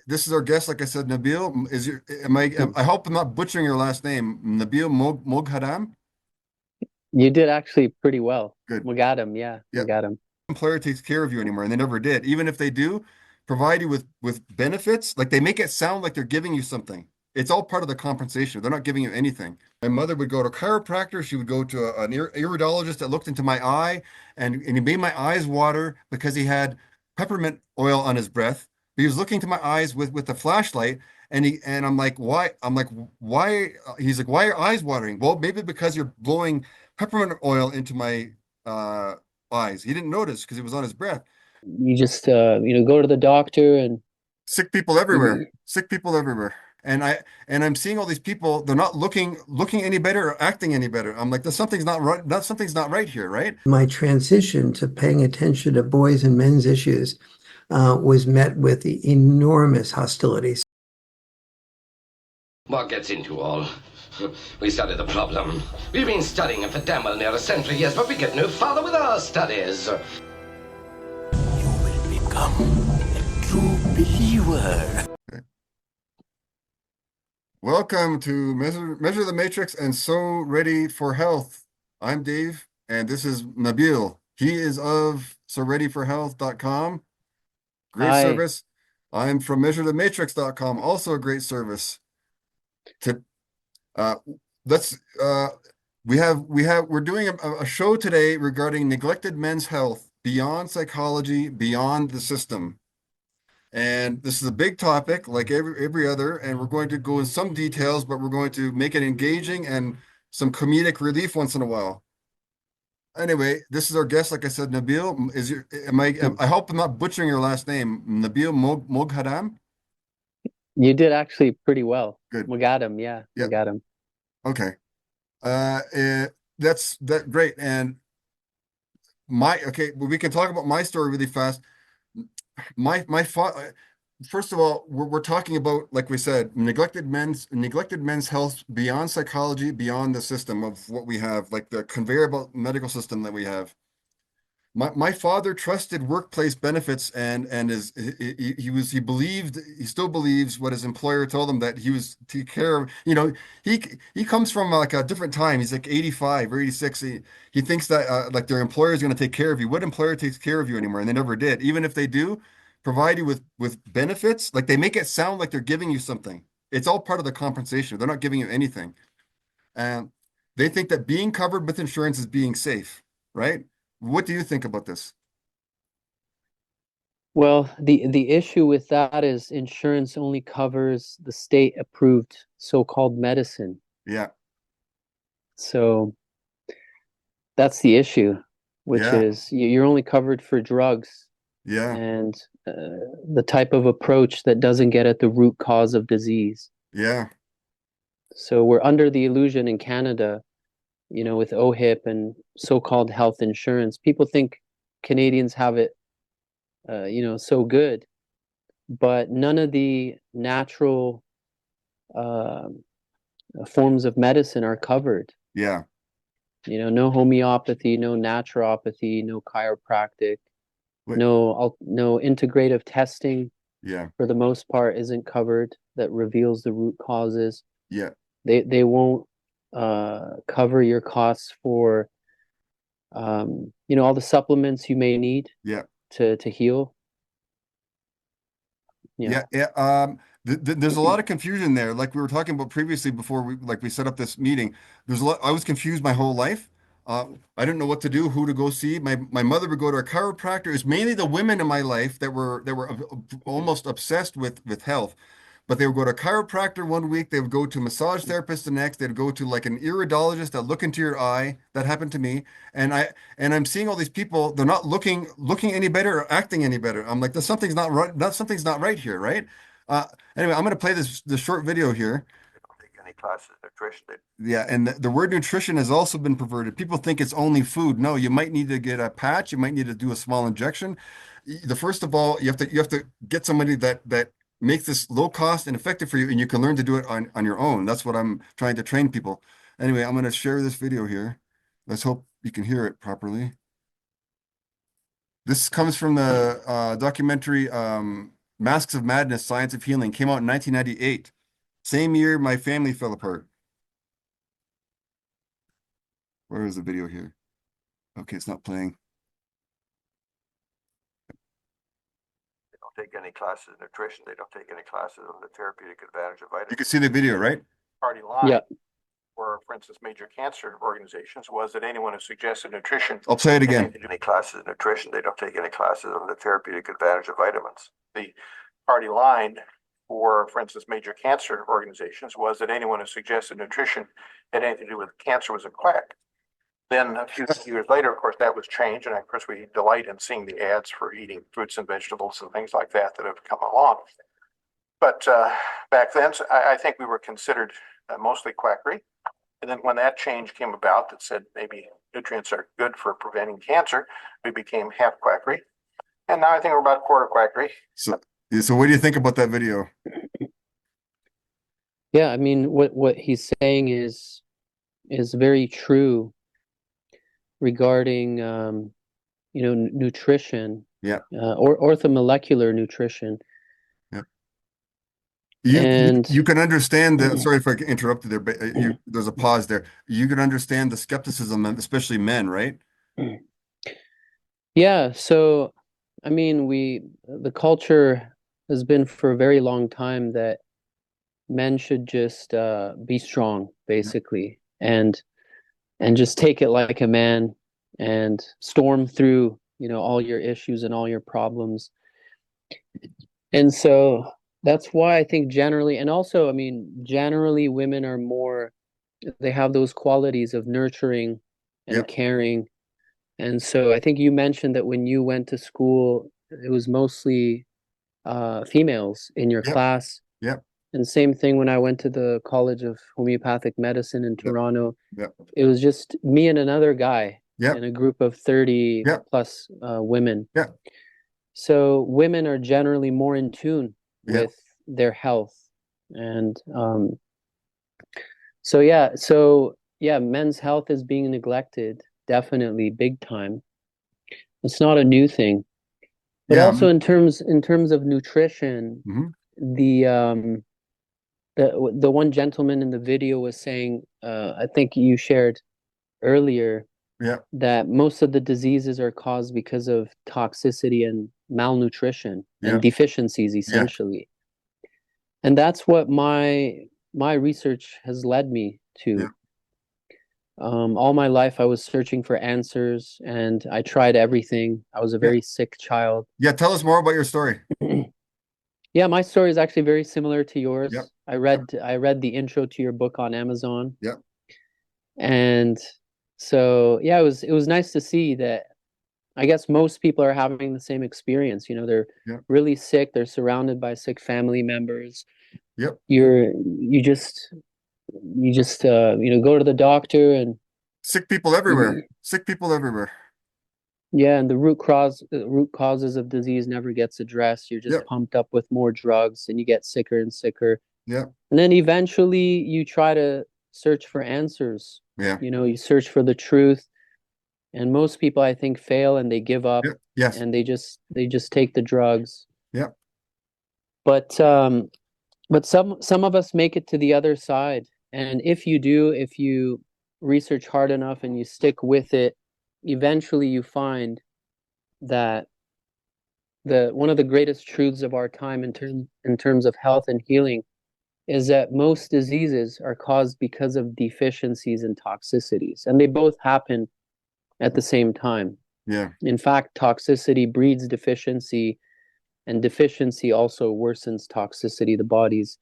this is our guest. Like I said, Nabil, I hope I'm not butchering your last name. Nabil Moghaddam. You did actually pretty well. Good. Moghaddam, yeah, Yeah. Moghaddam. Employer takes care of you anymore, and they never did. Even if they do provide you with benefits, like they make it sound like they're giving you something. It's all part of the compensation. They're not giving you anything. My mother would go to a chiropractor. She would go to an iridologist that looked into my eye, and he made my eyes water because he had peppermint oil on his breath. He was looking to my eyes with a flashlight, and I'm like, why? I'm like, why? He's like, why are your eyes watering? Well, maybe because you're blowing peppermint oil into my eyes. He didn't notice because it was on his breath. You just go to the doctor and Sick people everywhere. you, Sick people everywhere. And I'm seeing all these people, they're not looking any better or acting any better. I'm like, there's something's not right. Something's not right here, right? My transition to paying attention to boys and men's issues was met with enormous hostilities. What gets into all? We study the problem. We've been studying it for damn well near a century, yes, but we get no farther with our studies. You will become a true believer. Okay. Welcome to Measure the Matrix and So Ready for Health. I'm Dave, and this is Nabil. He is of SoReadyForHealth.com. Great hi. service. I'm from MeasureTheMatrix.com, also a great service. To let's we're doing a show today regarding neglected men's health beyond psychology, beyond the system. And this is a big topic, like every other, and we're going to go in some details, but we're going to make it engaging and some comedic relief once in a while. Anyway, this is our guest, like I said, Nabil. I hope I'm not butchering your last name. Nabil Moghaddam? You did actually pretty well. Good. Moghaddam, yeah, Yeah. Moghaddam. Okay. That's great. And we can talk about my story really fast. My father, first of all, we're talking about, like we said, neglected men's health beyond psychology, beyond the system of what we have, like the conveyor belt medical system that we have. My father trusted workplace benefits and he still believes what his employer told him, that he was to take care of. He comes from like a different time. He's like 85 or 86. He thinks that like their employer is going to take care of you. What employer takes care of you anymore? And they never did. Even if they do provide you with benefits, like they make it sound like they're giving you something. It's all part of the compensation. They're not giving you anything. And they think that being covered with insurance is being safe, right? What do you think about this? Well, the issue with that is insurance only covers the state approved so-called medicine. Yeah, So that's the issue, which yeah, is you're only covered for drugs yeah, and the type of approach that doesn't get at the root cause of disease. yeah, So we're under the illusion in Canada, with OHIP and so-called health insurance. People think Canadians have it, so good, but none of the natural uh, forms of medicine are covered. yeah, No homeopathy, no naturopathy, no chiropractic, wait, no integrative testing yeah, for the most part isn't covered that reveals the root causes. yeah, They won't cover your costs for all the supplements you may need yeah, to heal. Yeah. yeah, yeah. There's a lot of confusion there. Like we were talking about previously before we set up this meeting. There's a lot. I was confused my whole life. I didn't know what to do, who to go see. My mother would go to a chiropractor. It's mainly the women in my life that were almost obsessed with health. But they would go to a chiropractor one week, they would go to a massage therapist the next, they'd go to like an iridologist that look into your eye. That happened to me. And I'm seeing all these people, they're not looking any better or acting any better. I'm like, there's something's not right, something's not right here, right? Uh anyway, I'm gonna play this short video here. Take any classes in nutrition. Yeah, and the word nutrition has also been perverted. People think it's only food. No, you might need to get a patch, you might need to do a small injection. The first of all, you have to get somebody that make this low cost and effective for you, and you can learn to do it on your own. That's what I'm trying to train people. Anyway, I'm going to share this video here. Let's hope you can hear it properly. This comes from the documentary Masks of Madness, Science of Healing, came out in 1998. Same year my family fell apart. Where is the video here? Okay, it's not playing. They don't take any classes in nutrition. They don't take any classes on the therapeutic advantage of vitamins. You can see the video, right? Party line, Yeah. for instance, major cancer organizations, was that anyone who suggested nutrition. I'll play it again. They don't take any classes in nutrition. They don't take any classes on the therapeutic advantage of vitamins. The party line for instance, major cancer organizations was that anyone who suggested nutrition had anything to do with cancer was a quack. Then a few years later, of course, that was changed. And of course, we delight in seeing the ads for eating fruits and vegetables and things like that have come along. But back then, I think we were considered mostly quackery. And then when that change came about that said maybe nutrients are good for preventing cancer, we became half quackery. And now I think we're about quarter quackery. So what do you think about that video? Yeah, I mean, what he's saying is very true regarding nutrition. Yeah. Or orthomolecular nutrition. Yeah. And you can understand the, sorry if I interrupted there, but there's a pause there. You can understand the skepticism, especially men, right? Yeah, so I mean, the culture has been for a very long time that men should just be strong, basically, and just take it like a man and storm through, all your issues and all your problems. And so that's why I think generally, and also, I mean, generally women are more, they have those qualities of nurturing and caring. And so I think you mentioned that when you went to school, it was mostly females in your class. Yep. And same thing when I went to the College of Homeopathic Medicine in Toronto. Yep. It was just me and another guy Yep. in a group of 30 Yep. plus women. Yep. So women are generally more in tune Yep. with their health. And so yeah, men's health is being neglected, definitely big time. It's not a new thing. But also in terms of nutrition, Mhm. the one gentleman in the video was saying, I think you shared earlier, that most of the diseases are caused because of toxicity and malnutrition and deficiencies, essentially. And that's what my research has led me to. All my life I was searching for answers and I tried everything. I was a very sick child. Yeah, tell us more about your story. Yeah, my story is actually very similar to yours. Yep. I read the intro to your book on Amazon. Yep. And so yeah, it was nice to see that I guess most people are having the same experience. They're really sick, they're surrounded by sick family members. Yep. You just go to the doctor and sick people everywhere. Sick people everywhere. Yeah, and the root causes of disease never gets addressed. You're just pumped up with more drugs and you get sicker and sicker. Yeah. And then eventually you try to search for answers. Yeah. You search for the truth. And most people I think fail and they give up. Yes. And they just take the drugs. Yeah. But some of us make it to the other side. And if you research hard enough and you stick with it, eventually you find that one of the greatest truths of our time in terms of health and healing is that most diseases are caused because of deficiencies and toxicities, and they both happen at the same time. Yeah. In fact, toxicity breeds deficiency, and deficiency also worsens toxicity, the body's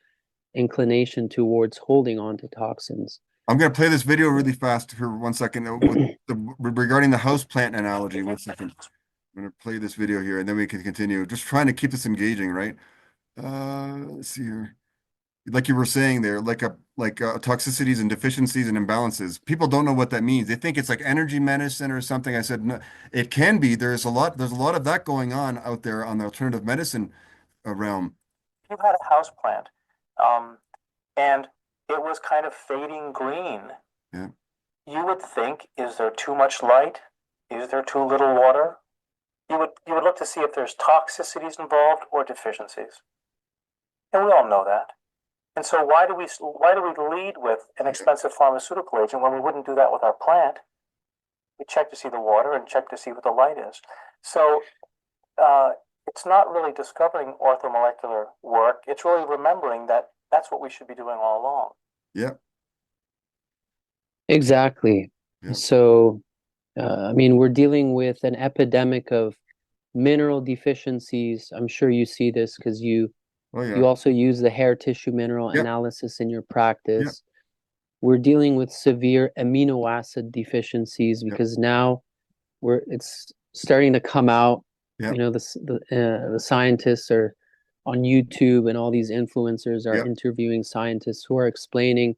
inclination towards holding on to toxins. I'm going to play this video really fast for 1 second regarding the houseplant analogy. 1 second. I'm going to play this video here and then we can continue. Just trying to keep this engaging, right? Let's see here. Like you were saying there, like toxicities and deficiencies and imbalances. People don't know what that means. They think it's like energy medicine or something. I said, no, it can be. There's a lot of that going on out there on the alternative medicine realm. You've had a houseplant, and it was kind of fading green. Yeah. You would think, is there too much light? Is there too little water? you would look to see if there's toxicities involved or deficiencies. And we all know that. And so why do we lead with an expensive pharmaceutical agent when we wouldn't do that with our plant? We check to see the water and check to see what the light is. So it's not really discovering orthomolecular work. It's really remembering that that's what we should be doing all along. Yeah. Exactly. Yeah. So, I mean, we're dealing with an epidemic of mineral deficiencies. I'm sure you see this because you also use the hair tissue mineral analysis in your practice. We're dealing with severe amino acid deficiencies because now it's starting to come out. You know, the scientists are on YouTube, and all these influencers are interviewing scientists who are explaining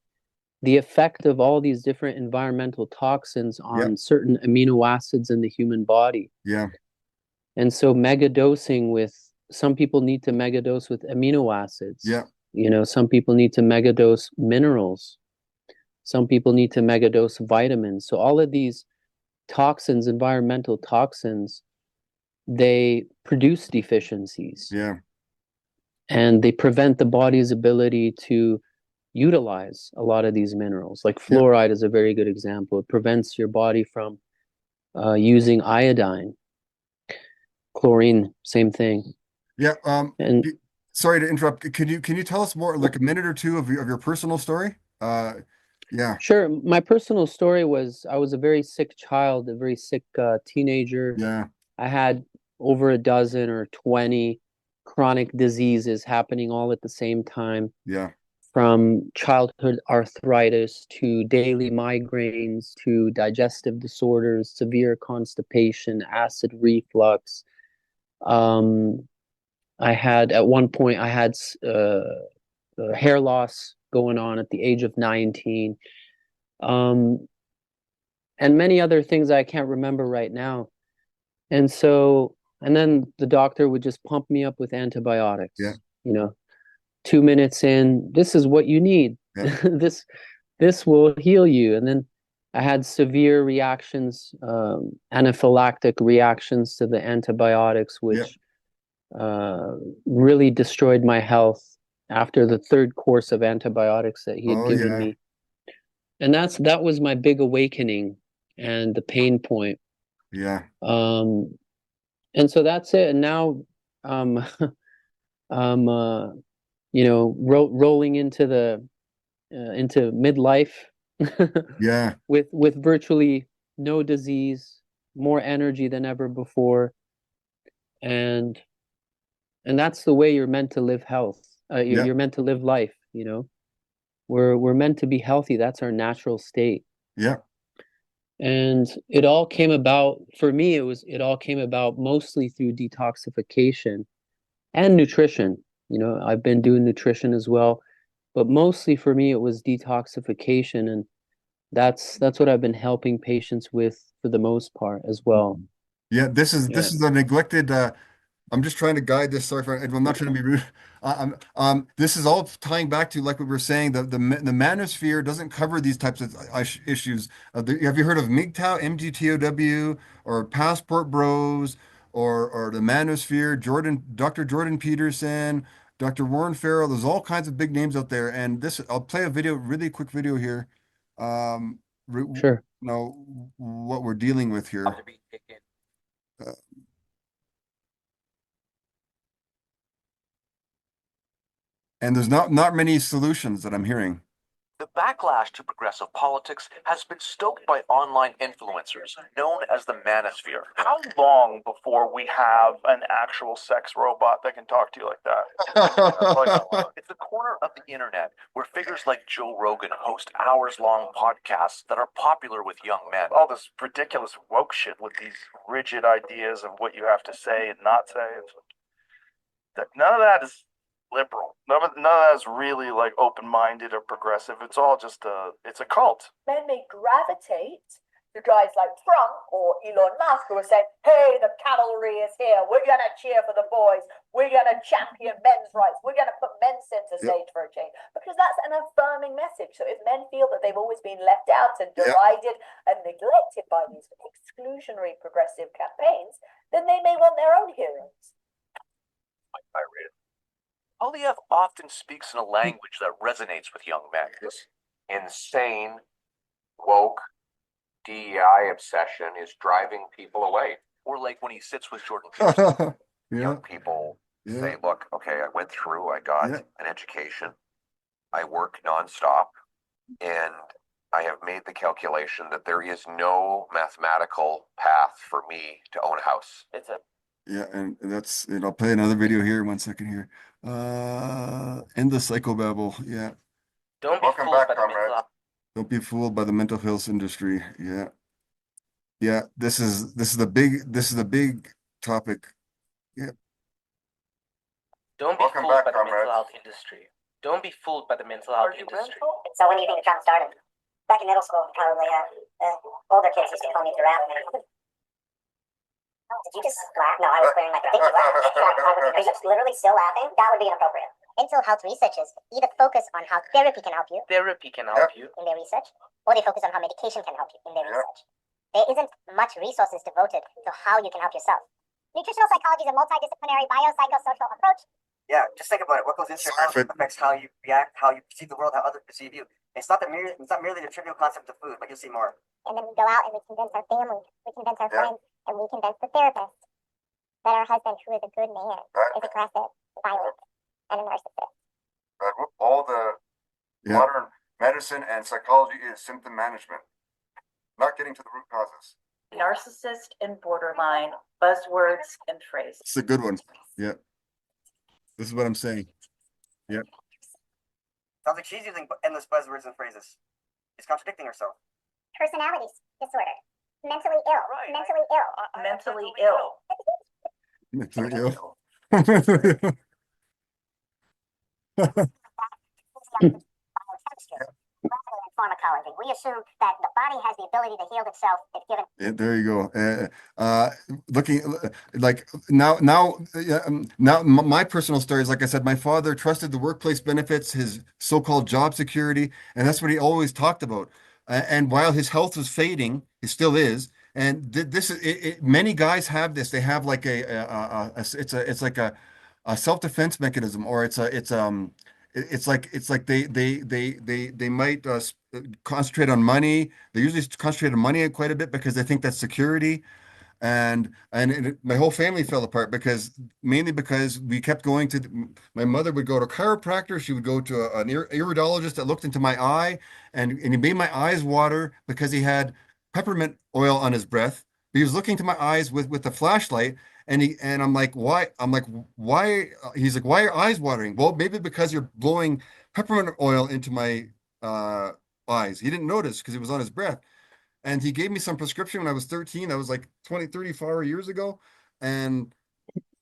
the effect of all these different environmental toxins on certain amino acids in the human body. Yeah. And so some people need to megadose with amino acids. Yeah. You know, some people need to megadose minerals. Some people need to megadose vitamins. So all of these toxins, environmental toxins, they produce deficiencies. Yeah. And they prevent the body's ability to utilize a lot of these minerals. Like fluoride is a very good example. It prevents your body from using iodine. Chlorine, same thing. Yeah. And sorry to interrupt. Can you tell us more, like a minute or two of your personal story? Yeah. Sure. My personal story was I was a very sick child, a very sick teenager. Yeah. I had over a dozen or 20 chronic diseases happening all at the same time. Yeah. From childhood arthritis to daily migraines to digestive disorders, severe constipation, acid reflux. At one point I had hair loss going on at the age of 19. And many other things I can't remember right now. And then the doctor would just pump me up with antibiotics. Yeah. You know, 2 minutes in, this is what you need. Yeah. This will heal you. And then I had severe reactions, anaphylactic reactions to the antibiotics, which really destroyed my health after the third course of antibiotics that he had given me. And that was my big awakening and the pain point. Yeah. And so that's it. And now you know, rolling into midlife with virtually no disease, more energy than ever before. And that's the way you're meant to live health. You're meant to live life, you know. We're meant to be healthy. That's our natural state. Yeah. And it all came about, for me, it all came about mostly through detoxification and nutrition. You know, I've been doing nutrition as well, but mostly for me, it was detoxification. And that's what I've been helping patients with for the most part as well. Yeah. This is the neglected, I'm just trying to guide this. Sorry I'm not trying to be rude. This is all tying back to, like we were saying, the manosphere doesn't cover these types of issues. Have you heard of MGTOW, MGTOW, or Passport Bros, or the manosphere? Dr. Jordan Peterson, Dr. Warren Farrell. There's all kinds of big names out there. And I'll play a video, really quick video here. Sure. Know what we're dealing with here. And there's not many solutions that I'm hearing. The backlash to progressive politics has been stoked by online influencers known as the manosphere. How long before we have an actual sex robot that can talk to you like that? It's the corner of the internet where figures like Joe Rogan host hours-long podcasts that are popular with young men. All this ridiculous woke shit with these rigid ideas of what you have to say and not say. None of that is liberal. None of that is really like open-minded or progressive. It's all just it's a cult. Men may gravitate You guys like Trump or Elon Musk who are saying, hey, the cavalry is here. We're going to cheer for the boys. We're going to champion men's rights. We're going to put men center stage for a change. Because that's an affirming message. So if men feel that they've always been left out and derided and neglected by these exclusionary progressive campaigns, then they may want their own heroes. Polyev often speaks in a language that resonates with young men. This insane, woke, DEI obsession is driving people away. Or like when he sits with Jordan Peterson. Young people say, look, okay, I went through, I got an education, I work nonstop, and I have made the calculation that there is no mathematical path for me to own a house. It's a and that's it. I'll play another video here. 1 second here. End the psychobabble. Yeah. don't be fooled by the mental health. Don't be fooled by the mental health industry. Yeah. Yeah. This is the big topic. Yeah. Don't be fooled by the mental health industry. Don't be fooled by the mental health industry. So when do you think Trump started? Back in middle school, probably. Older kids used to call me giraffe man. Did you just laugh? No, I was clearing my throat. Are you literally still laughing? That would be inappropriate. Mental health researchers either focus on how therapy can help you. Therapy can help you. In their research, or they focus on how medication can help you in their research. There isn't much resources devoted to how you can help yourself. Nutritional psychology is a multidisciplinary biopsychosocial approach. Yeah, just think about it. What goes into your mouth affects how you react, how you perceive the world, how others perceive you. It's not merely the trivial concept of food, but you'll see more. And then we go out and we convince our family, we convince our friends, and we convince the therapist that our husband, who is a good man, is aggressive, violent, and a narcissist. All the modern medicine and psychology is symptom management, not getting to the root causes. Narcissist and borderline, buzzwords and phrases. It's a good one. Yeah. This is what I'm saying. Yeah. Sounds like she's using endless buzzwords and phrases. She's contradicting herself. Personality disorder. Mentally ill. Right. Mentally ill. Mentally ill. Pharmacology. We assume that the body has the ability to heal itself if given. Yeah, there you go. Looking like now, my personal story is, like I said, my father trusted the workplace benefits, his so-called job security, and that's what he always talked about. And while his health was fading, it still is. And this is many guys have this. They have like it's like a self-defense mechanism, or it's like they might concentrate on money. They usually concentrate on money quite a bit because they think that's security. And my whole family fell apart mainly because we kept going to, my mother would go to a chiropractor. She would go to an iridologist that looked into my eye, and he made my eyes water because he had peppermint oil on his breath. He was looking to my eyes with a flashlight. And I'm like, why? Why? He's like, why are your eyes watering? Well, maybe because you're blowing peppermint oil into my eyes. He didn't notice because it was on his breath. And he gave me some prescription when I was 13. That was like 34 years ago. And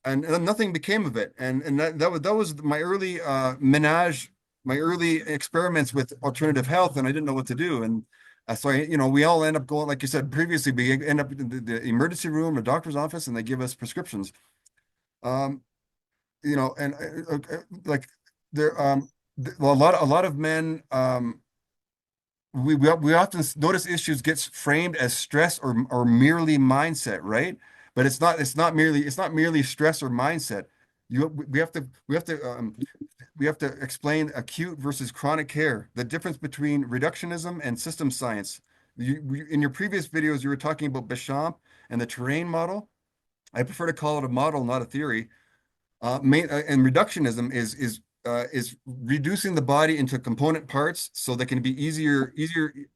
nothing became of it. And that was my early my early experiments with alternative health, and I didn't know what to do. And so we all end up going, like you said previously, we end up in the emergency room, the doctor's office, and they give us prescriptions. And like there, a lot of men, we often notice issues gets framed as stress or merely mindset, right? But it's not merely stress or mindset. We have to explain acute versus chronic care, the difference between reductionism and system science. In your previous videos, you were talking about Béchamp and the terrain model. I prefer to call it a model, not a theory. And reductionism is reducing the body into component parts so they can be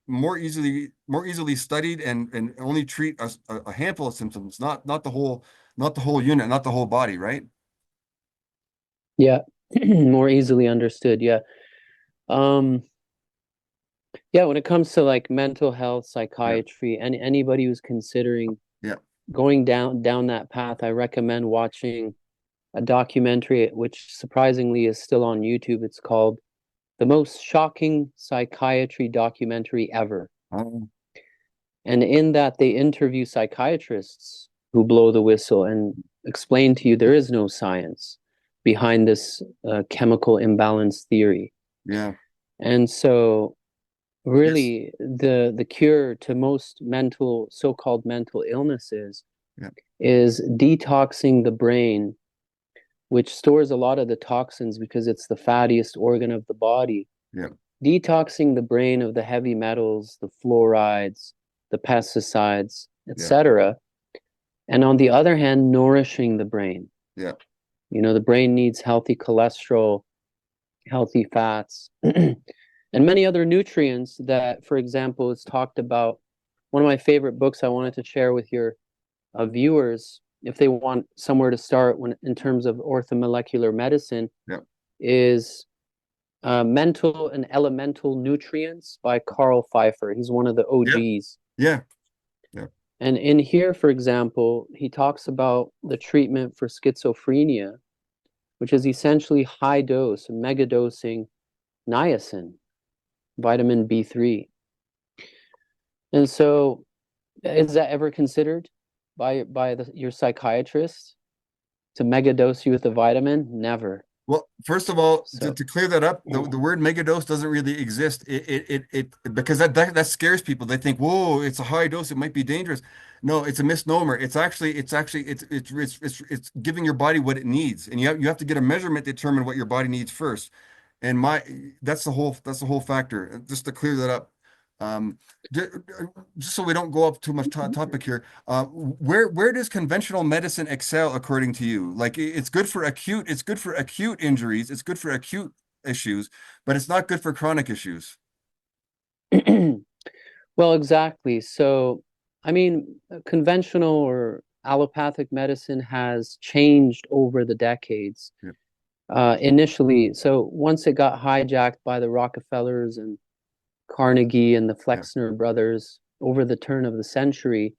more easily studied and only treat a handful of symptoms, not the whole unit, not the whole body, right? Yeah, more easily understood. Yeah. Yeah, when it comes to like mental health, psychiatry, and anybody who's considering going down that path, I recommend watching a documentary, which surprisingly is still on YouTube. It's called The Most Shocking Psychiatry Documentary Ever. And And in that, they interview psychiatrists who blow the whistle and explain to you there is no science behind this chemical imbalance theory. Yeah. And so really the cure to most so-called mental illnesses is detoxing the brain, which stores a lot of the toxins because it's the fattiest organ of the body. Yeah. Detoxing the brain of the heavy metals, the fluorides, the pesticides, etc. And on the other hand, nourishing the brain. Yeah. You know, the brain needs healthy cholesterol, healthy fats, and many other nutrients that, for example, is talked about. One of my favorite books I wanted to share with your viewers, if they want somewhere to start in terms of orthomolecular medicine, is Mental and Elemental Nutrients by Carl Pfeiffer. He's one of the OGs. Yeah. And in here, for example, he talks about the treatment for schizophrenia, which is essentially high dose, mega dosing niacin, vitamin B3. And so, is that ever considered by your psychiatrist to mega dose you with a vitamin? Never. Well, first of all, to clear that up, the word megadose doesn't really exist. It because that scares people. They think, whoa, it's a high dose, it might be dangerous. No, it's a misnomer. It's giving your body what it needs, and you have to get a measurement to determine what your body needs first. And that's the whole factor. Just to clear that up. Just so we don't go up too much topic here, where does conventional medicine excel according to you? Like it's good for acute injuries, it's good for acute issues, but it's not good for chronic issues. Well, exactly. So, I mean, conventional or allopathic medicine has changed over the decades. Initially, so once it got hijacked by the Rockefellers and Carnegie and the Flexner brothers over the turn of the century,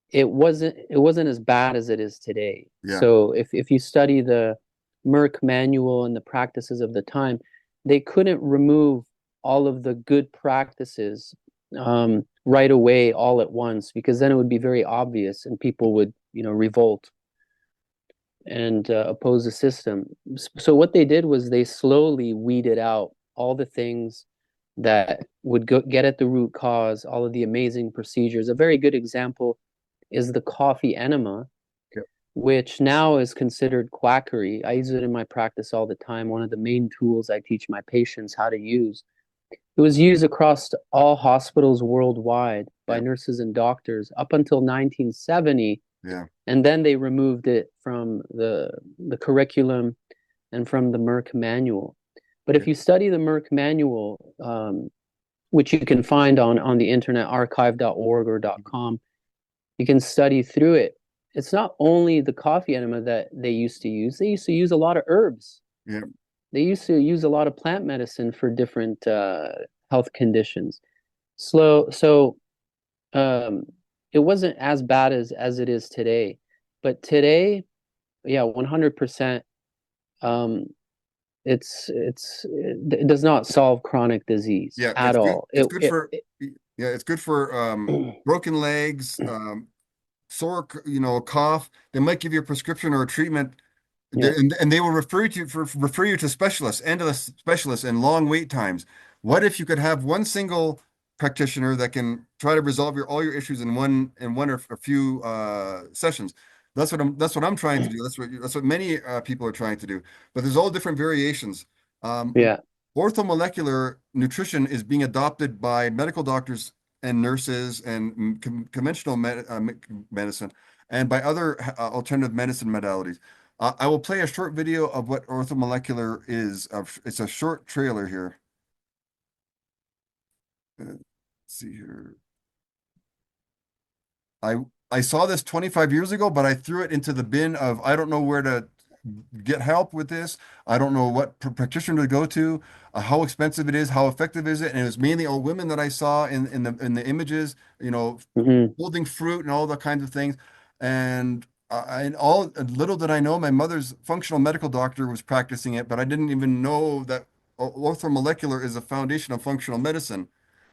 it wasn't as bad as it is today. So if you study the Merck manual and the practices of the time, they couldn't remove all of the good practices right away all at once, because then it would be very obvious and people would revolt and oppose the system. So what they did was they slowly weeded out all the things that would get at the root cause, all of the amazing procedures. A very good example is the coffee enema, which now is considered quackery. I use it in my practice all the time. One of the main tools I teach my patients how to use. It was used across all hospitals worldwide by nurses and doctors up until 1970. And then they removed it from the curriculum and from the Merck manual. But if you study the Merck manual, which you can find on the internet, archive.org or .com, you can study through it. It's not only the coffee enema that they used to use. They used to use a lot of herbs. They used to use a lot of plant medicine for different health conditions. So it wasn't as bad as it is today. But today, 100%. It does not solve chronic disease at all. It's good for broken legs, sore, cough. They might give you a prescription or a treatment, and they will refer you to specialists, endless specialists, and long wait times. What if you could have one single practitioner that can try to resolve all your issues in one or a few sessions? That's what I'm trying to do. That's what many people are trying to do. But there's all different variations. Orthomolecular nutrition is being adopted by medical doctors and nurses and conventional medicine, and by other alternative medicine modalities. I will play a short video of what orthomolecular is. It's a short trailer here. Let's see here. I saw this 25 years ago, but I threw it into the bin of I don't know where to get help with this. I don't know what practitioner to go to, how expensive it is, how effective is it. And it was mainly old women that I saw in the images, holding fruit and all the kinds of things. And little did I know, my mother's functional medical doctor was practicing it, but I didn't even know that orthomolecular is a foundation of functional medicine.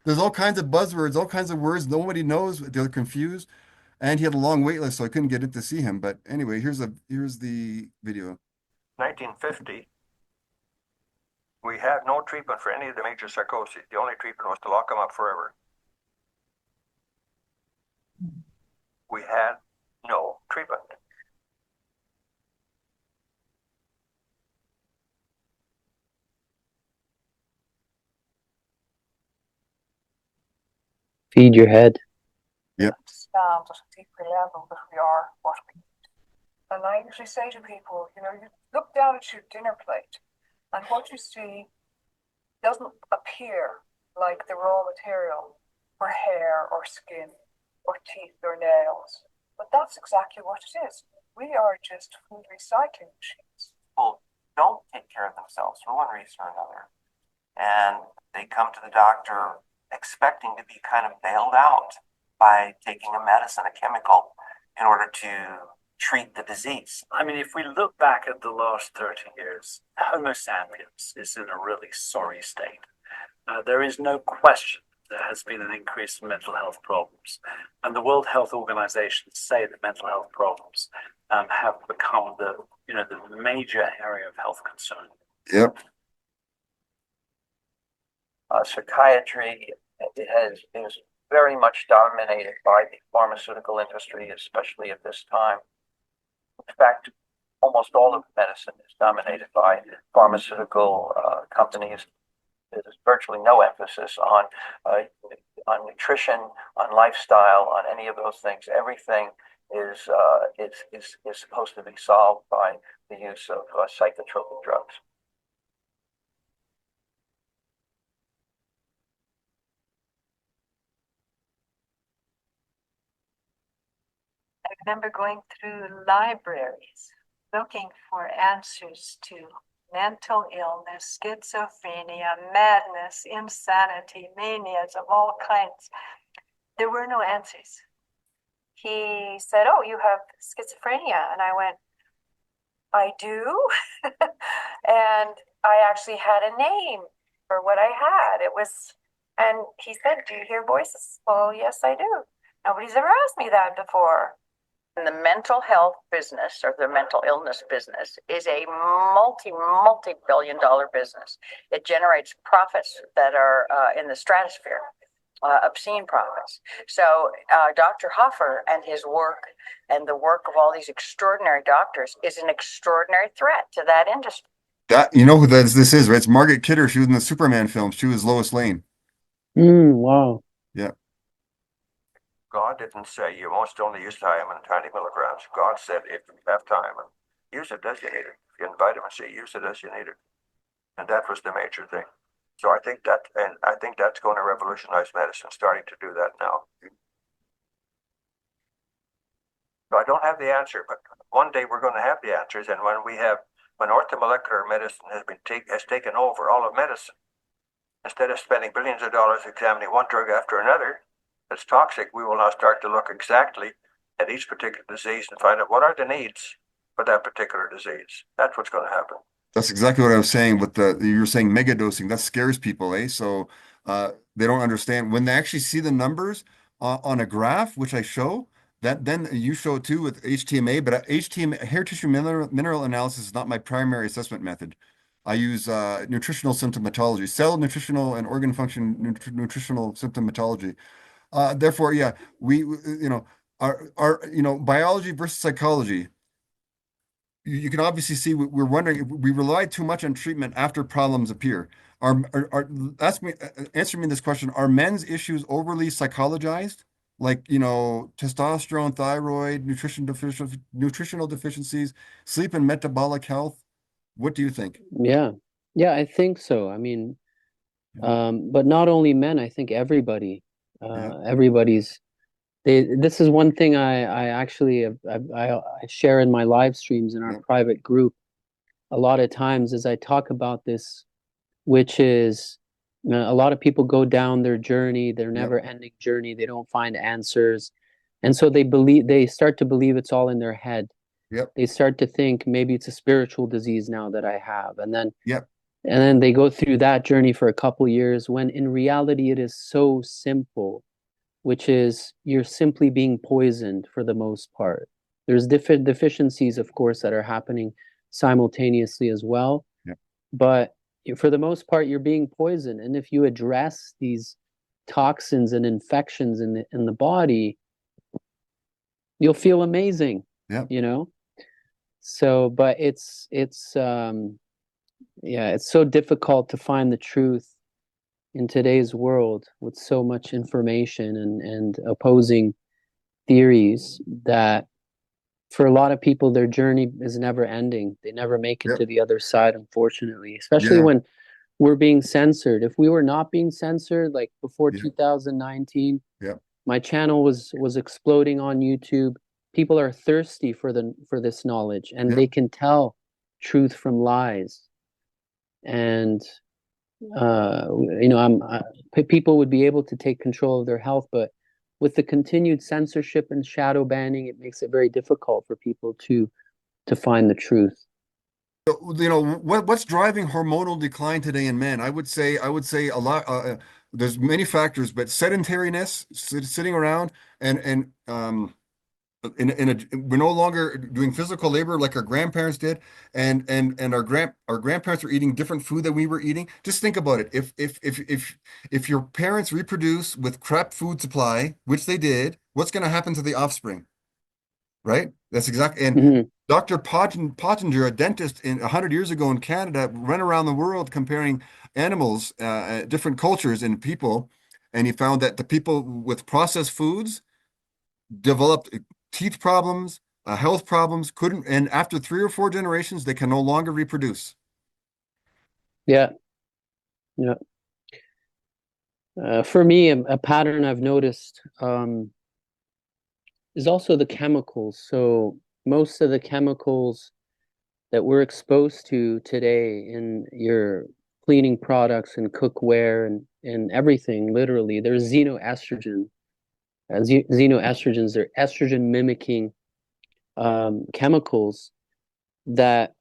There's all kinds of buzzwords, all kinds of words nobody knows. They're confused, and he had a long wait list, so I couldn't get in to see him. But anyway, here's the video. 1950, we had no treatment for any of the major psychoses. The only treatment was to lock them up forever. We had no treatment. Feed your head. Yep. Understand at a deeper level that we are what we eat. And I usually say to people, you look down at your dinner plate, and what you see doesn't appear like the raw material for hair or skin or teeth or nails. But that's exactly what it is. We are just food recycling machines. People don't take care of themselves for one reason or another. And they come to the doctor expecting to be kind of bailed out by taking a medicine, a chemical, in order to treat the disease. I mean, if we look back at the last 30 years, Homo sapiens is in a really sorry state. There is no question there has been an increase in mental health problems. And the World Health Organization say that mental health problems have become the major area of health concern. Yep. Psychiatry is very much dominated by the pharmaceutical industry, especially at this time. In fact, almost all of medicine is dominated by pharmaceutical companies. There's virtually no emphasis on nutrition, on lifestyle, on any of those things. Everything is supposed to be solved by the use of psychotropic drugs. I remember going through libraries looking for answers to mental illness, schizophrenia, madness, insanity, manias of all kinds. There were no answers. He said, "Oh, you have schizophrenia." And I went, "I do?" And I actually had a name for what I had. And he said, "Do you hear voices?" "Well, yes, I do." Nobody's ever asked me that before. And the mental health business or the mental illness business is a multi-billion-dollar business. It generates profits that are in the stratosphere, obscene profits. So Dr. Hoffer and his work and the work of all these extraordinary doctors is an extraordinary threat to that industry. That you know who this is, right? It's Margaret Kidder. She was in the Superman film. She was Lois Lane. Wow. Yeah. God didn't say you must only use thiamine in tiny milligrams. God said if you have thiamine, use it as you need it. If you have vitamin C, use it as you need it. And that was the major thing. So I think that's going to revolutionize medicine, starting to do that now. So I don't have the answer, but one day we're going to have the answers. And when orthomolecular medicine has taken over all of medicine, instead of spending billions of dollars examining one drug after another that's toxic, we will now start to look exactly at each particular disease and find out what are the needs for that particular disease. That's what's going to happen. That's exactly what I was saying with you were saying mega dosing. That scares people, eh? So they don't understand when they actually see the numbers on a graph, which I show. That then you show it too with HTMA, but HTMA, hair tissue mineral analysis is not my primary assessment method. I use nutritional symptomatology, cell nutritional and organ function nutritional symptomatology. Therefore, yeah, we our biology versus psychology. You can obviously see we're wondering, we rely too much on treatment after problems appear. Answer me this question: are men's issues overly psychologized? Like, testosterone, thyroid, nutritional deficiencies, sleep and metabolic health. What do you think? Yeah, I think so. I mean, but not only men. I think everybody. This is one thing I actually I share in my live streams in our private group a lot of times as I talk about this, which is a lot of people go down their journey, their never-ending journey. They don't find answers, and so they start to believe it's all in their head. Yep. They start to think maybe it's a spiritual disease now that I have, and then And then they go through that journey for a couple years when in reality it is so simple, which is you're simply being poisoned for the most part. There's deficiencies, of course, that are happening simultaneously as well. Yeah. But for the most part, you're being poisoned. And if you address these toxins and infections in the body, you'll feel amazing. Yeah. You know? So, but it's so difficult to find the truth in today's world with so much information and opposing theories that for a lot of people, their journey is never ending. They never make it to the other side, unfortunately, especially when we're being censored. If we were not being censored, like before 2019, my channel was exploding on YouTube. People are thirsty for this knowledge, and they can tell truth from lies. And people would be able to take control of their health, but with the continued censorship and shadow banning, it makes it very difficult for people to find the truth. You know, what's driving hormonal decline today in men? I would say a lot. There's many factors, but sedentariness, sitting around, and we're no longer doing physical labor like our grandparents did, and our grandparents were eating different food than we were eating. Just think about it. If your parents reproduce with crap food supply, which they did, what's going to happen to the offspring? Right? That's exactly. And Dr. Pottinger, a dentist 100 years ago in Canada, ran around the world comparing animals, different cultures and people, and he found that the people with processed foods developed teeth problems, health problems, and after 3 or 4 generations, they can no longer reproduce. Yeah. For me, a pattern I've noticed is also the chemicals. So most of the chemicals that we're exposed to today in your cleaning products and cookware and everything, literally, there's xenoestrogens. Xenoestrogens, they're estrogen mimicking chemicals that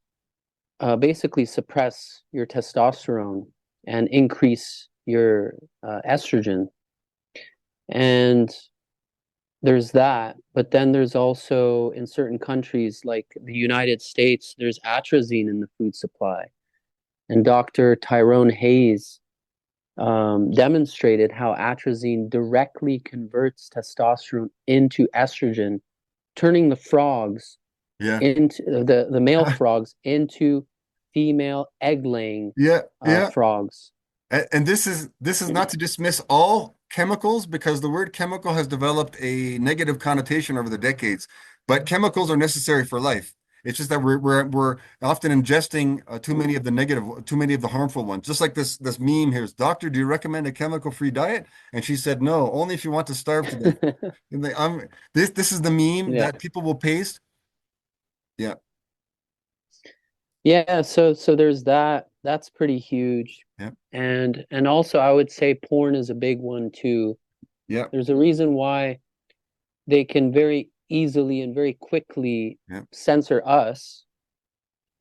basically suppress your testosterone and increase your estrogen. And there's that, but then there's also in certain countries like the United States, there's atrazine in the food supply. And Dr. Tyrone Hayes demonstrated how atrazine directly converts testosterone into estrogen, turning the frogs into the male frogs into female egg-laying frogs. And this is not to dismiss all chemicals, because the word chemical has developed a negative connotation over the decades, but chemicals are necessary for life. It's just that we're often ingesting too many of the harmful ones. Just like this meme here is, "Doctor, do you recommend a chemical-free diet?" And she said, "No, only if you want to starve to death." And this is the meme that people will paste. Yeah. Yeah, so there's that. That's pretty huge. Yeah. And also I would say porn is a big one too. Yeah. There's a reason why they can very easily and very quickly censor us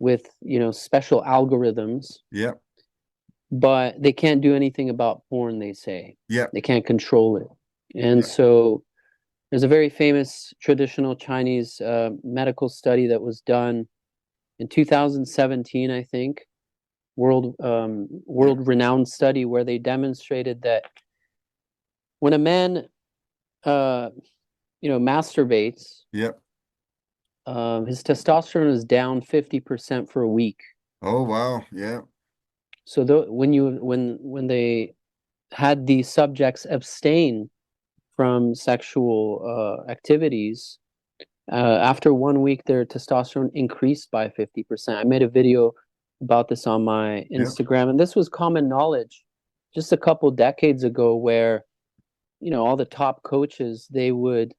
with, special algorithms. Yeah. But they can't do anything about porn, they say. Yeah. They can't control it. And so there's a very famous traditional Chinese medical study that was done in 2017, I think, world-renowned study where they demonstrated that when a man, masturbates, his testosterone is down 50% for a week. Oh, wow. Yeah. So when they had the subjects abstain from sexual activities, after 1 week, their testosterone increased by 50%. I made a video about this on my Instagram, and this was common knowledge just a couple decades ago, where all the top coaches, they would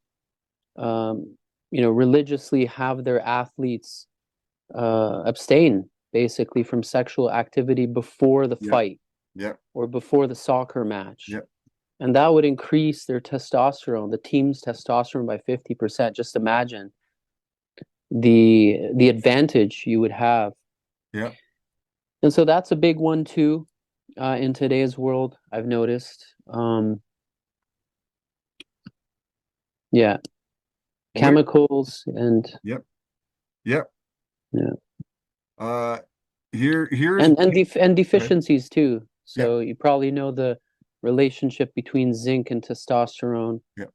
religiously have their athletes abstain basically from sexual activity before the fight or before the soccer match. And that would increase their testosterone, the team's testosterone, by 50%. Just imagine the advantage you would have. Yeah. And so that's a big one too, in today's world, I've noticed. Yeah, chemicals and Yep. Yep. yeah. Here's And deficiencies too. Yeah. So you probably know the relationship between zinc and testosterone. Yeah.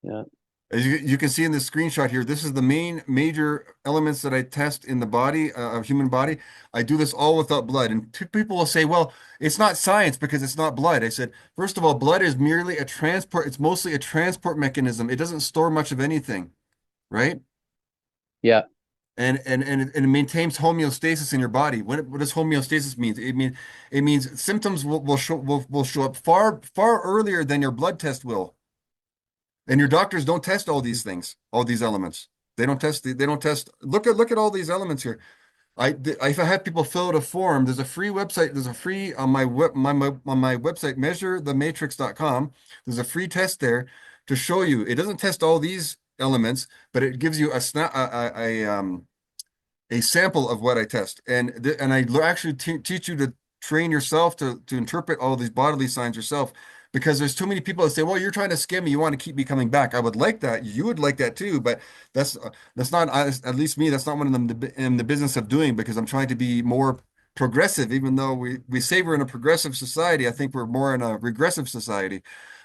Yeah. As you can see in this screenshot here, this is the main major elements that I test in the body, of human body. I do this all without blood. And people will say, well, it's not science because it's not blood. I said, first of all, blood is merely a transport. It's mostly a transport mechanism. It doesn't store much of anything, right? Yeah. And it maintains homeostasis in your body. What does homeostasis mean? It means symptoms will show up far earlier than your blood test will. And your doctors don't test all these things, all these elements. They don't test. They don't test. Look at all these elements here. If I have people fill out a form, there's a free website. There's a free on my on my website, measurethematrix.com. There's a free test there to show you. It doesn't test all these elements, but it gives you a sample of what I test. And I actually teach you to train yourself to interpret all these bodily signs yourself, because there's too many people that say, well, you're trying to scam me. You want to keep me coming back. I would like that. You would like that too, but that's not, at least me, that's not what I'm in the business of doing, because I'm trying to be more progressive. Even though we say we're in a progressive society, I think we're more in a regressive society.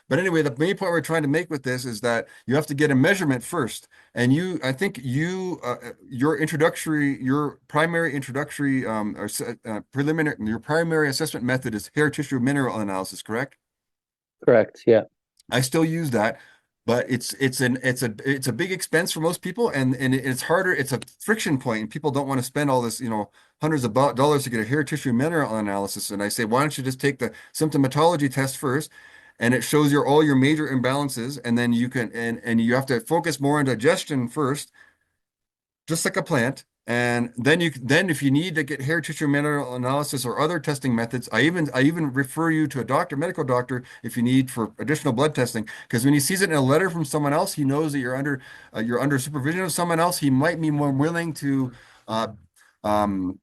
But anyway, the main point we're trying to make with this is that you have to get a measurement first. And I think your primary introductory, preliminary, your primary assessment method is hair tissue mineral analysis, correct? Correct. Yeah. I still use that, but it's a big expense for most people, and it's harder. It's a friction point, and people don't want to spend all this, hundreds of dollars to get a hair tissue mineral analysis. And I say, why don't you just take the symptomatology test first, and it shows all your major imbalances, and then you can and you have to focus more on digestion first, just like a plant. And then if you need to get hair tissue mineral analysis or other testing methods, I even refer you to a medical doctor, if you need for additional blood testing. Because when he sees it in a letter from someone else, he knows that you're under supervision of someone else. He might be more willing to uh, um,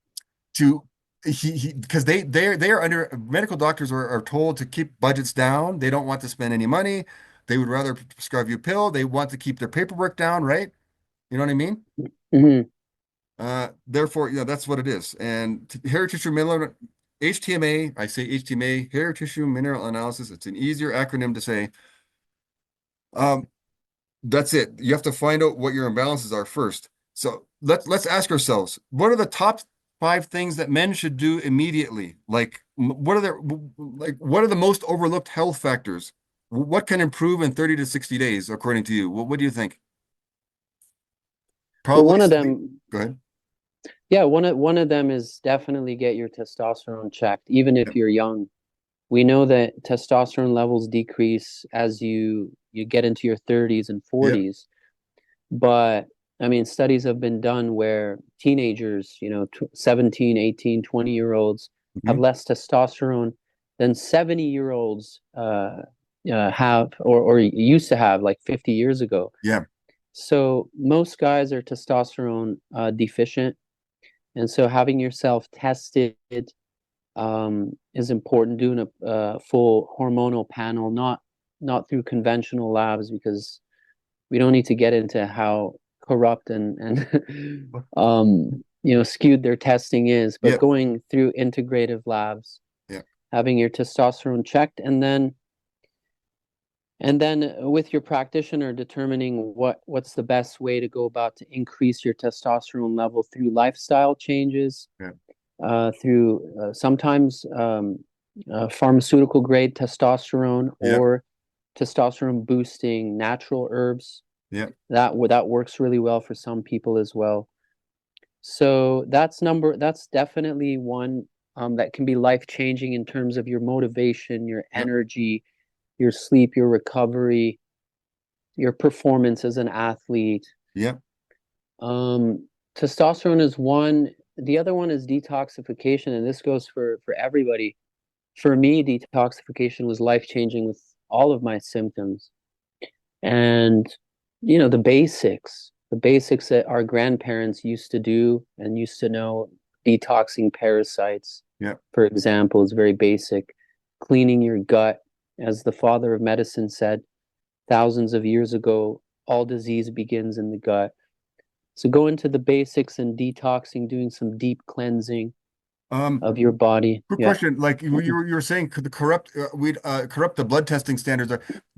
to because they are under medical doctors are told to keep budgets down. They don't want to spend any money. They would rather prescribe you a pill. They want to keep their paperwork down, right? You know what I mean? Mm-hmm. Therefore, yeah, that's what it is. And hair tissue mineral, HTMA, I say HTMA, hair tissue mineral analysis. It's an easier acronym to say. That's it. You have to find out what your imbalances are first. So let's ask ourselves, what are the top 5 things that men should do immediately? Like, what are the most overlooked health factors? What can improve in 30 to 60 days, according to you? What do you think? Well, one of them. Go ahead. Yeah, one of them is definitely get your testosterone checked, even if you're young. We know that testosterone levels decrease as you get into your 30s and 40s. But I mean, studies have been done where teenagers, 17, 18, 20-year-olds have less testosterone than 70-year-olds have or used to have like 50 years ago. Yeah. So most guys are testosterone deficient. And so having yourself tested is important, doing a full hormonal panel, not through conventional labs, because we don't need to get into how corrupt and skewed their testing is, but going through integrative labs, having your testosterone checked, and then with your practitioner determining what's the best way to go about to increase your testosterone level through lifestyle changes, through sometimes pharmaceutical grade testosterone or testosterone boosting natural herbs. That works really well for some people as well. So that's definitely one that can be life changing in terms of your motivation, your energy, your sleep, your recovery, your performance as an athlete. Testosterone is one. The other one is detoxification, and this goes for everybody. For me, detoxification was life-changing with all of my symptoms. And, the basics that our grandparents used to do and used to know detoxing parasites, Yeah. for example, is very basic. Cleaning your gut, as the father of medicine said thousands of years ago, all disease begins in the gut. So go into the basics and detoxing, doing some deep cleansing of your body. Quick Yeah. question, like you were saying, could the corrupt the blood testing standards?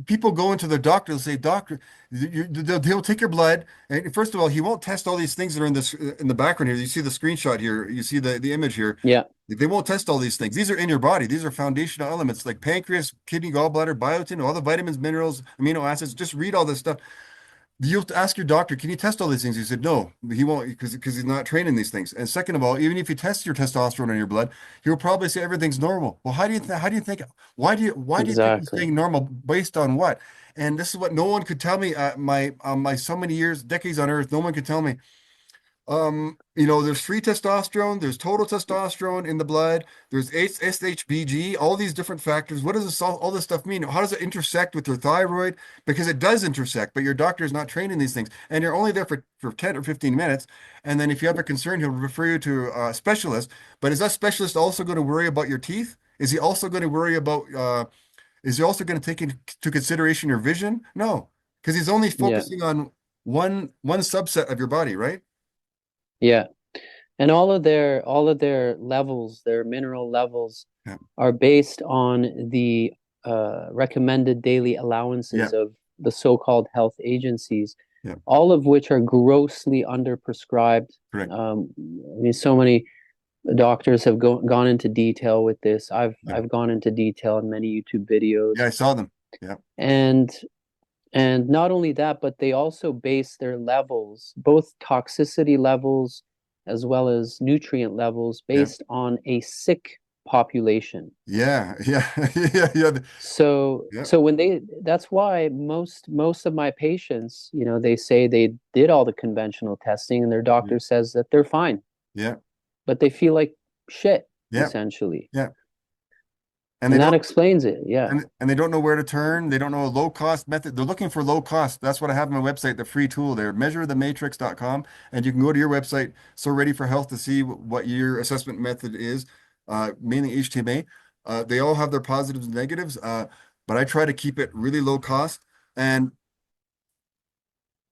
People go into the doctor and say, doctor, they'll take your blood, and first of all, he won't test all these things that are in the background here. You see the screenshot here, you see the image here. Yeah. They won't test all these things. These are in your body. These are foundational elements like pancreas, kidney, gallbladder, biotin, all the vitamins, minerals, amino acids. Just read all this stuff. You'll ask your doctor, can you test all these things? He said, no, he won't because he's not trained in these things. And second of all, even if he tests your testosterone in your blood, he'll probably say everything's normal. Well, how do you think, why do you think he's Exactly. saying normal based on what? And this is what no one could tell me my so many years, decades on earth, no one could tell me. There's free testosterone, there's total testosterone in the blood, there's SHBG, all these different factors. What does all this stuff mean? How does it intersect with your thyroid? Because it does intersect, but your doctor is not trained in these things. And you're only there for 10 or 15 minutes. And then if you have a concern, he'll refer you to a specialist. But is that specialist also going to worry about your teeth? Is he also going to worry about, is he also going to take into consideration your vision? No, because he's only focusing on one subset of your body, right? Yeah. And all of their levels, their mineral levels, are based on the recommended daily allowances of the so-called health agencies, all of which are grossly underprescribed. Correct. I mean, so many doctors have gone into detail with this. I've gone into detail in many YouTube videos. Yeah, I saw them. Yeah. And not only that, but they also base their levels, both toxicity levels as well as nutrient levels, based on a sick population. Yeah. So that's why most of my patients, they say they did all the conventional testing and their doctor says that they're fine. Yeah. But they feel like shit, Yeah. essentially. Yeah. And that explains it. Yeah. And they don't know where to turn. They don't know a low cost method. They're looking for low cost. That's what I have on my website, the free tool there, measurethematrix.com. And you can go to your website, So Ready for Health, to see what your assessment method is, mainly HTMA. They all have their positives and negatives, but I try to keep it really low cost. And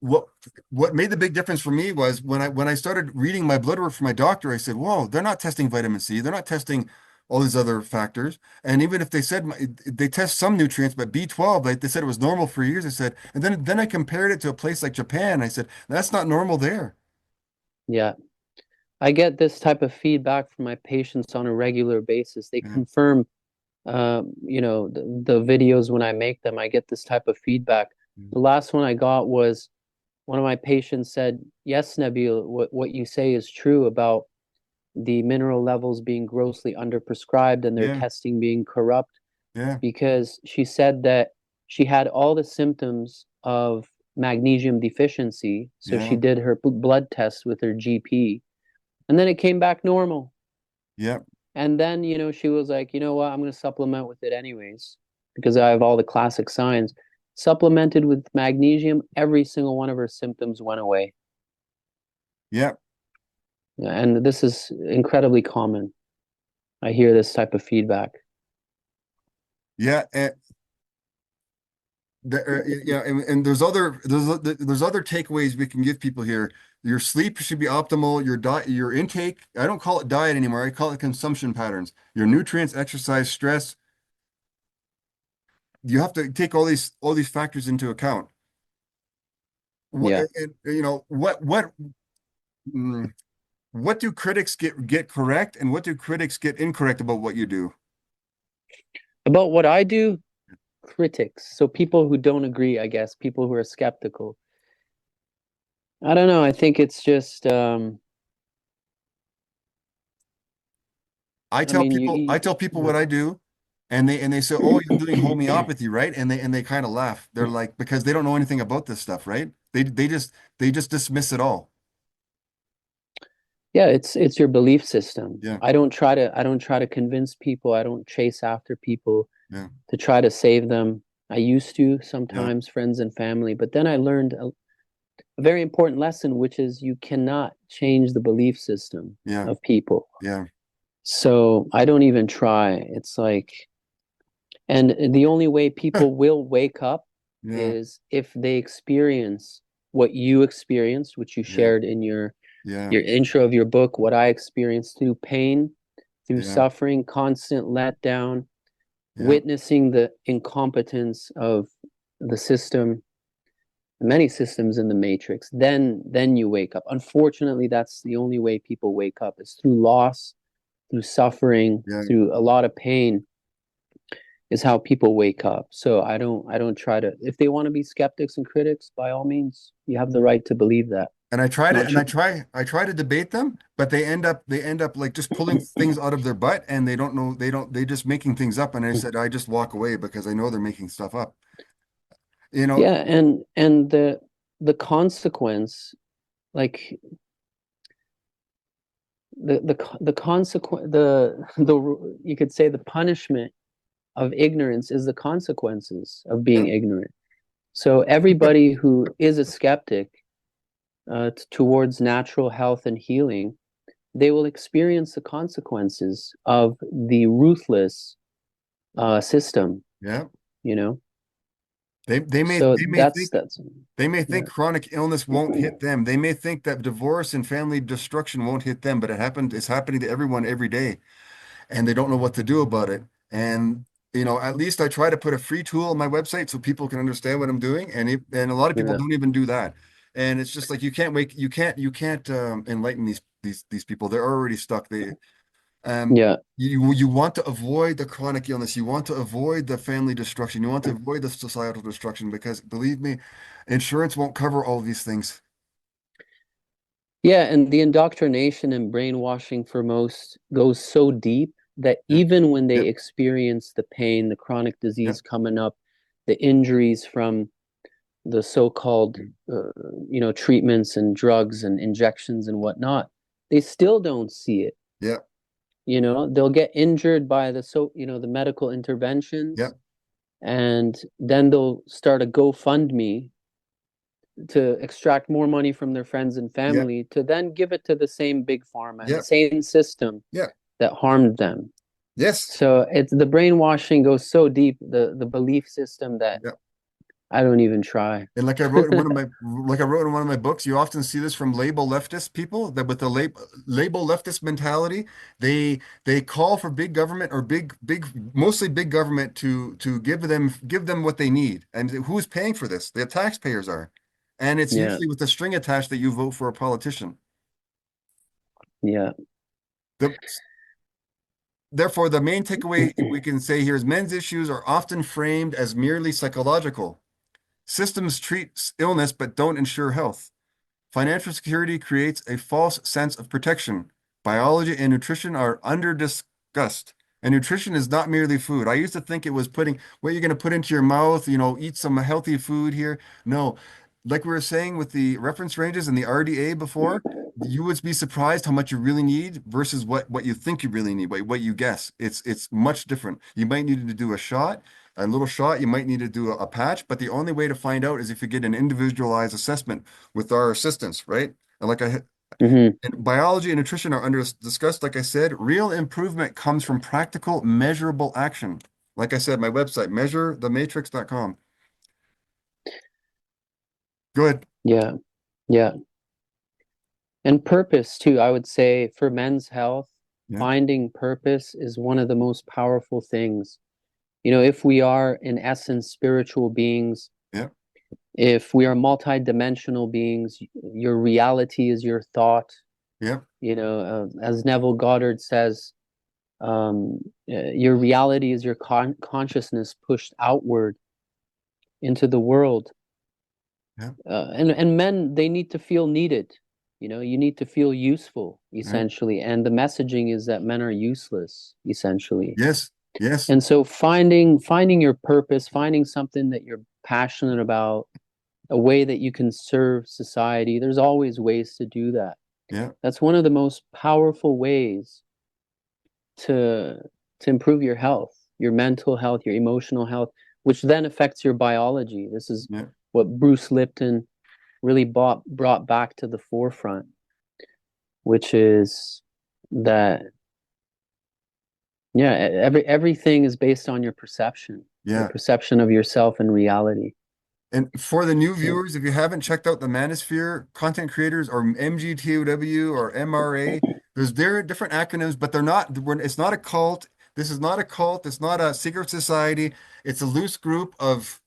what made the big difference for me was when I started reading my blood work for my doctor, I said, whoa, they're not testing vitamin C. They're not testing all these other factors. And even if they said they test some nutrients, but B12, they said it was normal for years. I said, and then I compared it to a place like Japan. I said, that's not normal there. Yeah. I get this type of feedback from my patients on a regular basis. They confirm, the videos when I make them. I get this type of feedback. The last one I got was one of my patients said, yes, Nabil, what you say is true about the mineral levels being grossly underprescribed and their testing being corrupt. Yeah. Because she said that she had all the symptoms of magnesium deficiency. So she did her blood test with her GP, and then it came back normal. Yeah. And then, she was like, you know what, I'm going to supplement with it anyways, because I have all the classic signs. Supplemented with magnesium, every single one of her symptoms went away. Yeah. And this is incredibly common. I hear this type of feedback. Yeah. And there's other takeaways we can give people here. Your sleep should be optimal. Your diet, your intake. I don't call it diet anymore. I call it consumption patterns. Your nutrients, exercise, stress. You have to take all these factors into account. What do critics get correct, and what do critics get incorrect about what you do? About what I do, critics. So people who don't agree, I guess, people who are skeptical. I don't know. I think it's just. I tell people what I do, and they say, "Oh, you're doing homeopathy, right?" And they kind of laugh. They're like, because they don't know anything about this stuff, right? They just dismiss it all. Yeah, it's your belief system. Yeah. I don't try to convince people. I don't chase after people to try to save them. I used to sometimes, friends and family, but then I learned a very important lesson, which is you cannot change the belief system of people. Yeah. So I don't even try. It's like, and the only way people will wake up is if they experience what you experienced, which you shared in your intro of your book, what I experienced through pain, through suffering, constant letdown, witnessing the incompetence of the system, many systems in the matrix, then you wake up. Unfortunately, that's the only way people wake up, is through loss, through suffering, through a lot of pain, is how people wake up. So I don't try to, if they want to be skeptics and critics, by all means, you have the right to believe that. And I try to debate them, but they end up like just pulling things out of their butt, and they just making things up. And I said, I just walk away because I know they're making stuff up. You know? Yeah, and the consequence, like the consequence, the you could say the punishment of ignorance is the consequences of being ignorant. So everybody who is a skeptic towards natural health and healing, they will experience the consequences of the ruthless system. Yeah. You know? They may think chronic illness won't hit them. They may think that divorce and family destruction won't hit them, but it's happening to everyone every day, and they don't know what to do about it. And at least I try to put a free tool on my website so people can understand what I'm doing, and a lot of people don't even do that. And it's just like you can't enlighten these people. They're already stuck. You want to avoid the chronic illness. You want to avoid the family destruction. You want to avoid the societal destruction, because believe me, insurance won't cover all these things. Yeah, and the indoctrination and brainwashing for most goes so deep that even when they experience the pain, the chronic disease coming up, the injuries from the so-called treatments and drugs and injections and whatnot, they still don't see it. Yeah. They'll get injured by the medical interventions, and then they'll start a GoFundMe to extract more money from their friends and family to then give it to the same big pharma, the same system that harmed them. Yes. So it's the brainwashing goes so deep, the belief system, that I don't even try. And like I wrote in one of my books, you often see this from label leftist people, that with the label leftist mentality, they call for big government, or mostly big government, to give them what they need. And who's paying for this? The taxpayers are. And it's usually with a string attached that you vote for a politician. Yeah. Therefore, the main takeaway we can say here is men's issues are often framed as merely psychological. Systems treat illness but don't ensure health. Financial security creates a false sense of protection. Biology and nutrition are under discussed. And nutrition is not merely food. I used to think it was putting what you're going to put into your mouth, eat some healthy food here. No, like we were saying with the reference ranges and the RDA before, you would be surprised how much you really need versus what you think you really need, what you guess. It's much different. You might need to do a little shot, you might need to do a patch, but the only way to find out is if you get an individualized assessment with our assistants, right? And biology and nutrition are under discussed. Like I said, real improvement comes from practical, measurable action. Like I said, my website, measurethematrix.com. Go ahead. Yeah. Yeah. And purpose too, I would say, for men's health, finding purpose is one of the most powerful things. If we are in essence spiritual beings, if we are multi-dimensional beings, your reality is your thought. As Neville Goddard says, your reality is your consciousness pushed outward into the world. And men, they need to feel needed. You need to feel useful, essentially. And the messaging is that men are useless, essentially. Yes. And so finding your purpose, finding something that you're passionate about, a way that you can serve society, there's always ways to do that. That's one of the most powerful ways to improve your health, your mental health, your emotional health, which then affects your biology. This is what Bruce Lipton really brought back to the forefront, which is that, yeah, everything is based on your perception, your Yeah. perception of yourself and reality. And for the new viewers, if you haven't checked out the Manosphere content creators or MGTOW or MRA, they're different acronyms, but it's not a cult. This is not a cult. It's not a secret society. It's a loose group of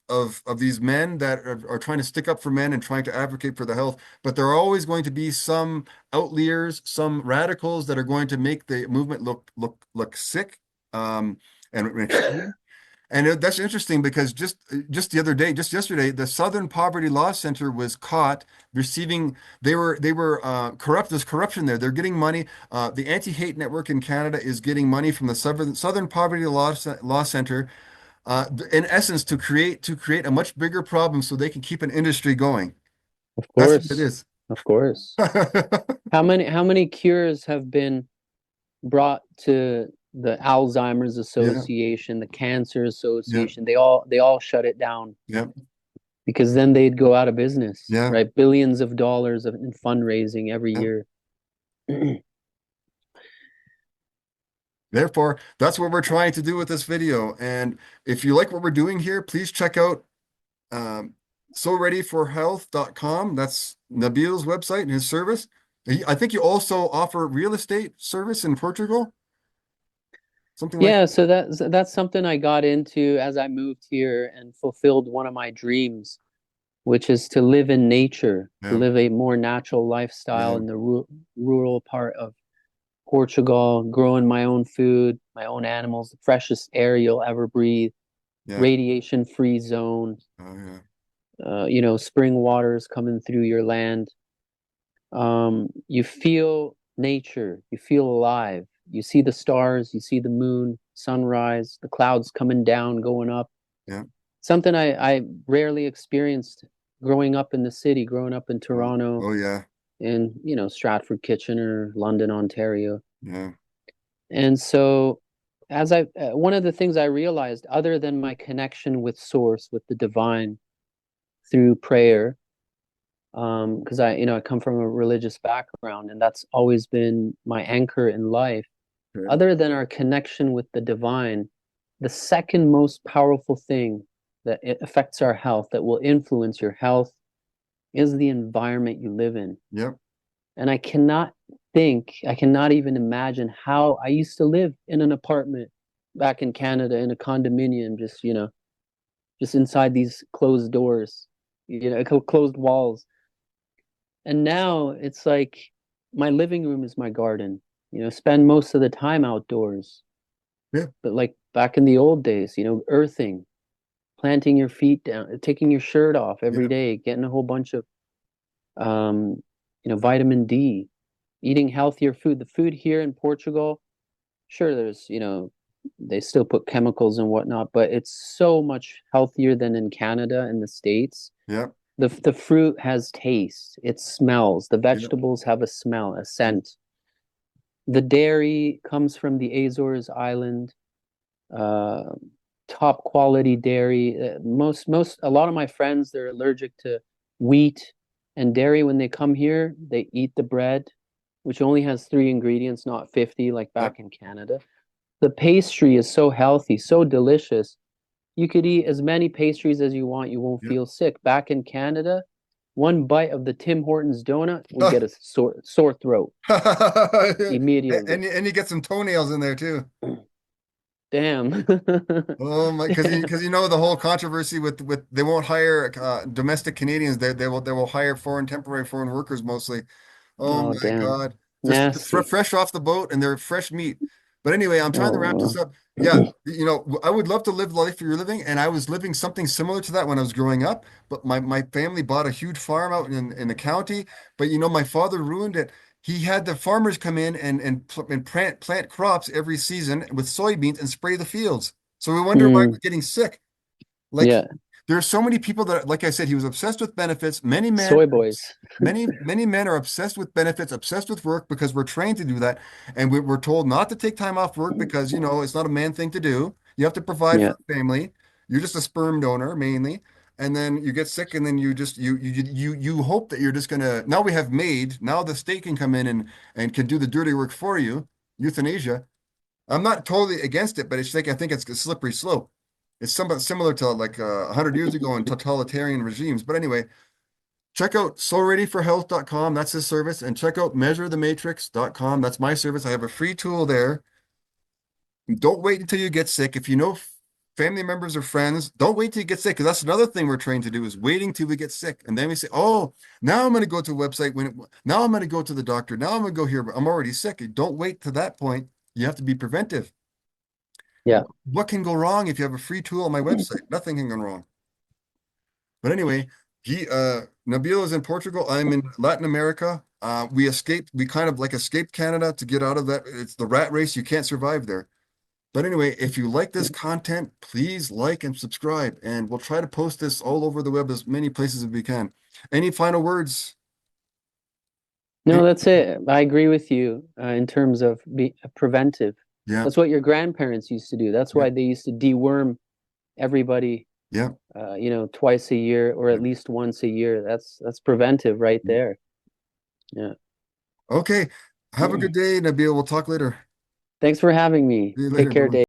these men that are trying to stick up for men and trying to advocate for the health. But there are always going to be some outliers, some radicals that are going to make the movement look sick. And that's interesting because just the other day, just yesterday, the Southern Poverty Law Center was caught receiving. They were corrupt. There's corruption there. They're getting money. The Anti-Hate Network in Canada is getting money from the Southern Poverty Law Center, in essence, to create a much bigger problem so they can keep an industry going. Of That's what it course, is. of course. How many cures have been brought to the Alzheimer's Association, the Cancer Association? They all shut it down. Yep. Because then they'd go out of business, Yeah. right? Billions of dollars in fundraising every year. Therefore, that's what we're trying to do with this video. And if you like what we're doing here, please check out soreadyforhealth.com. That's Nabil's website and his service. I think you also offer real estate service in Portugal. Something like Yeah, so that's something I got into as I moved here and fulfilled one of my dreams, which is to live in nature, to live a more natural lifestyle in the rural part of Portugal, growing my own food, my own animals, the freshest air you'll ever breathe, radiation-free zone. Spring waters coming through your land. You feel nature, you feel alive. You see the stars, you see the moon, sunrise, the clouds coming down, going up. Yeah. Something I rarely experienced growing up in the city, growing up in Toronto. Oh yeah. In, Stratford, Kitchener, London, Ontario. Yeah. And so one of the things I realized, other than my connection with source, with the divine through prayer, because I come from a religious background and that's always been my anchor in life. Okay. Other than our connection with the divine, the second most powerful thing that it affects our health, that will influence your health, is the environment you live in. Yep. And I cannot even imagine how I used to live in an apartment back in Canada in a condominium, just inside these closed doors, closed walls. And now it's like my living room is my garden, spend most of the time outdoors. Yeah. But like back in the old days, earthing, planting your feet down, taking your shirt off every day, getting a whole bunch of vitamin D, eating healthier food. The food here in Portugal, sure, there's, they still put chemicals and whatnot, but it's so much healthier than in Canada and the States. Yeah. The fruit has taste, it smells. The vegetables have a smell, a scent. The dairy comes from the Azores Island, top quality dairy. A lot of my friends, they're allergic to wheat and dairy. When they come here, they eat the bread, which only has 3 ingredients, not 50 like back in Canada. The pastry is so healthy, so delicious. You could eat as many pastries as you want. You won't feel sick. Back in Canada, one bite of the Tim Hortons donut will get a sore throat immediately. And you get some toenails in there too. Damn. Oh my, because the whole controversy with they won't hire domestic Canadians. They will hire temporary foreign workers mostly. Oh my damn. God. Just Nasty. fresh off the boat and they're fresh meat. But anyway, I'm trying to wrap this up. Yeah, I would love to live the life you're living, and I was living something similar to that when I was growing up. But my family bought a huge farm out in the county. But my father ruined it. He had the farmers come in and plant crops every season with soybeans and spray the fields. So we wonder why we're getting sick. There are so many people that, like I said, he was obsessed with benefits. Many men, soy boys. many men are obsessed with benefits, obsessed with work because we're trained to do that, and we're told not to take time off work because it's not a man thing to do. You have to provide for a family. You're just a sperm donor mainly, and then you get sick, and then you hope that you're just gonna. Now we have now the state can come in and can do the dirty work for you, euthanasia. I'm not totally against it, but it's like I think it's a slippery slope. It's somewhat similar to like 100 years ago in totalitarian regimes. But anyway, check out soreadyforhealth.com. That's his service. And check out measurethematrix.com. That's my service. I have a free tool there. Don't wait until you get sick. If you know family members or friends, don't wait till you get sick, because that's another thing we're trained to do, is waiting till we get sick. And then we say, oh, now I'm going to go to a website now I'm going to go to the doctor. Now I'm going to go here, but I'm already sick. Don't wait to that point. You have to be preventive. Yeah. What can go wrong if you have a free tool on my website? Nothing can go wrong. But anyway, Nabil is in Portugal. I'm in Latin America. We kind of like escaped Canada to get out of that. It's the rat race. You can't survive there. But anyway, if you like this content, please like and subscribe, and we'll try to post this all over the web, as many places as we can. Any final words? No, that's it. I agree with you in terms of preventive. Yeah. That's what your grandparents used to do. That's why they used to deworm everybody, yeah, twice a year or at least once a year. That's preventive right there. Yeah. Okay. Have a good day, Nabil. We'll talk later. Thanks for having me. See you Take later. care, Bye-bye. Dave.